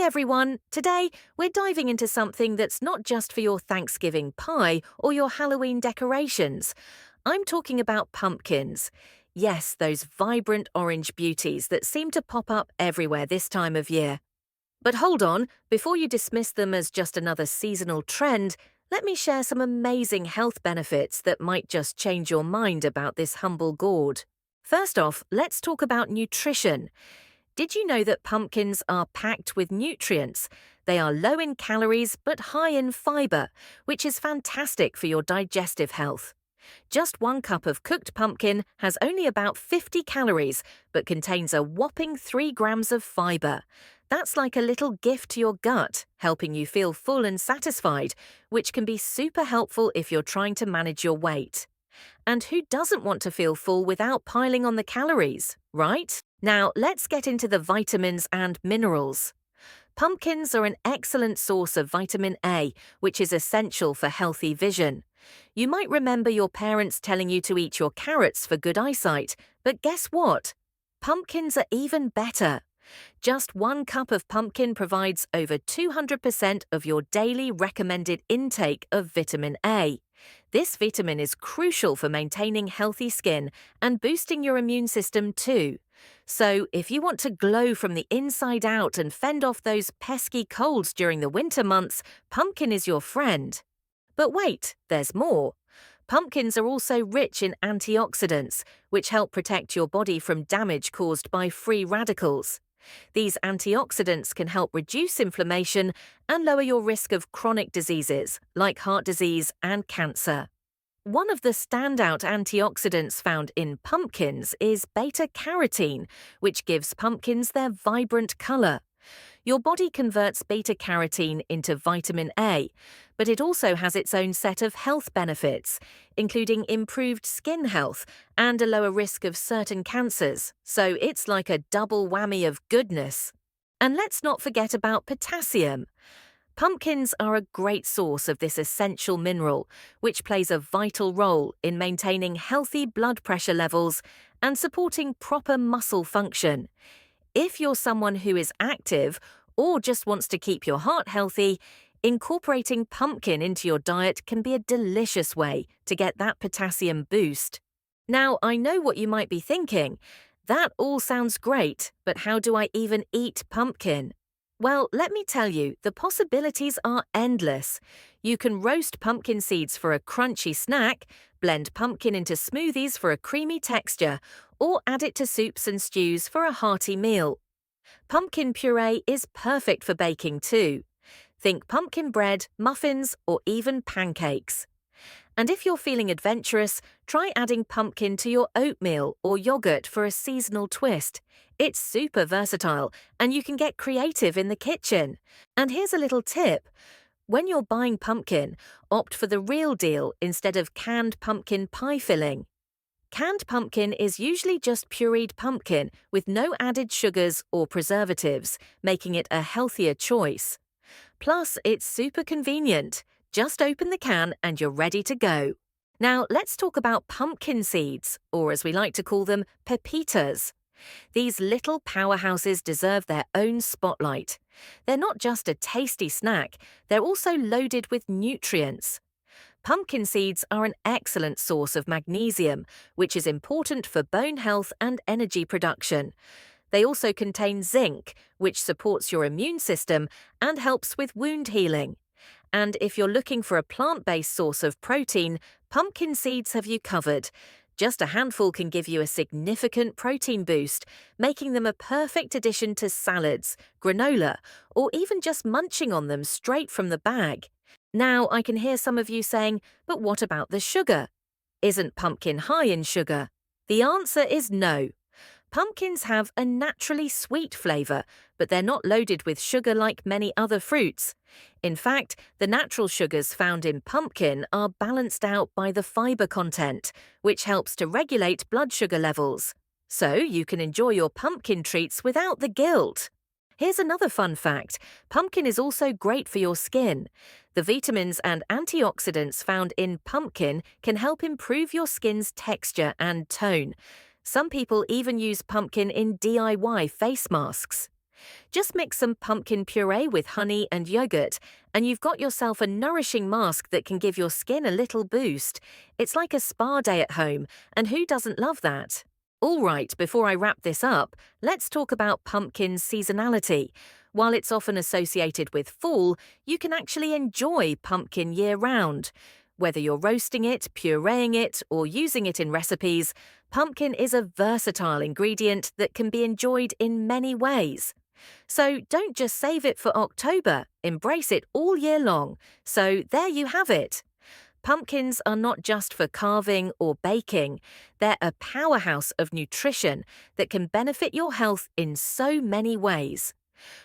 everyone! Today, we're diving into something that's not just for your Thanksgiving pie or your Halloween decorations. I'm talking about pumpkins. Yes, those vibrant orange beauties that seem to pop up everywhere this time of year. But hold on, before you dismiss them as just another seasonal trend, let me share some amazing health benefits that might just change your mind about this humble gourd. First off, let's talk about nutrition. Did you know that pumpkins are packed with nutrients? They are low in calories but high in fiber, which is fantastic for your digestive health. Just 1 cup of cooked pumpkin has only about 50 calories but contains a whopping 3 grams of fiber. That's like a little gift to your gut, helping you feel full and satisfied, which can be super helpful if you're trying to manage your weight. And who doesn't want to feel full without piling on the calories, right? Now, let's get into the vitamins and minerals. Pumpkins are an excellent source of vitamin A, which is essential for healthy vision. You might remember your parents telling you to eat your carrots for good eyesight, but guess what? Pumpkins are even better. Just 1 cup of pumpkin provides over 200% of your daily recommended intake of vitamin A. This vitamin is crucial for maintaining healthy skin and boosting your immune system too. So, if you want to glow from the inside out and fend off those pesky colds during the winter months, pumpkin is your friend. But wait, there's more. Pumpkins are also rich in antioxidants, which help protect your body from damage caused by free radicals. These antioxidants can help reduce inflammation and lower your risk of chronic diseases like heart disease and cancer. One of the standout antioxidants found in pumpkins is beta-carotene, which gives pumpkins their vibrant color. Your body converts beta-carotene into vitamin A, but it also has its own set of health benefits, including improved skin health and a lower risk of certain cancers, so it's like a double whammy of goodness. And let's not forget about potassium. Pumpkins are a great source of this essential mineral, which plays a vital role in maintaining healthy blood pressure levels and supporting proper muscle function. If you're someone who is active or just wants to keep your heart healthy, incorporating pumpkin into your diet can be a delicious way to get that potassium boost. Now, I know what you might be thinking. That all sounds great, but how do I even eat pumpkin? Well, let me tell you, the possibilities are endless. You can roast pumpkin seeds for a crunchy snack, blend pumpkin into smoothies for a creamy texture, or add it to soups and stews for a hearty meal. Pumpkin puree is perfect for baking too. Think pumpkin bread, muffins, or even pancakes. And if you're feeling adventurous, try adding pumpkin to your oatmeal or yogurt for a seasonal twist. It's super versatile, and you can get creative in the kitchen. And here's a little tip. When you're buying pumpkin, opt for the real deal instead of canned pumpkin pie filling. Canned pumpkin is usually just pureed pumpkin with no added sugars or preservatives, making it a healthier choice. Plus, it's super convenient. Just open the can and you're ready to go. Now, let's talk about pumpkin seeds, or as we like to call them, pepitas. These little powerhouses deserve their own spotlight. They're not just a tasty snack, they're also loaded with nutrients. Pumpkin seeds are an excellent source of magnesium, which is important for bone health and energy production. They also contain zinc, which supports your immune system and helps with wound healing. And if you're looking for a plant-based source of protein, pumpkin seeds have you covered. Just a handful can give you a significant protein boost, making them a perfect addition to salads, granola, or even just munching on them straight from the bag. Now, I can hear some of you saying, but what about the sugar? Isn't pumpkin high in sugar? The answer is no. Pumpkins have a naturally sweet flavor, but they're not loaded with sugar like many other fruits. In fact, the natural sugars found in pumpkin are balanced out by the fiber content, which helps to regulate blood sugar levels. So you can enjoy your pumpkin treats without the guilt. Here's another fun fact. Pumpkin is also great for your skin. The vitamins and antioxidants found in pumpkin can help improve your skin's texture and tone. Some people even use pumpkin in DIY face masks. Just mix some pumpkin puree with honey and yogurt, and you've got yourself a nourishing mask that can give your skin a little boost. It's like a spa day at home, and who doesn't love that? All right, before I wrap this up, let's talk about pumpkin's seasonality. While it's often associated with fall, you can actually enjoy pumpkin year-round. Whether you're roasting it, pureeing it, or using it in recipes, pumpkin is a versatile ingredient that can be enjoyed in many ways. So don't just save it for October, embrace it all year long. So there you have it. Pumpkins are not just for carving or baking, they're a powerhouse of nutrition that can benefit your health in so many ways.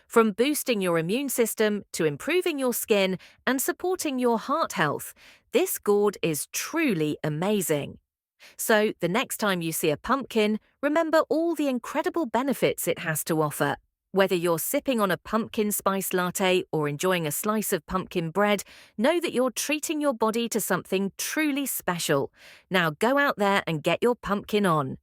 From boosting your immune system to improving your skin and supporting your heart health, this gourd is truly amazing. So, the next time you see a pumpkin, remember all the incredible benefits it has to offer. Whether you're sipping on a pumpkin spice latte or enjoying a slice of pumpkin bread, know that you're treating your body to something truly special. Now go out there and get your pumpkin on.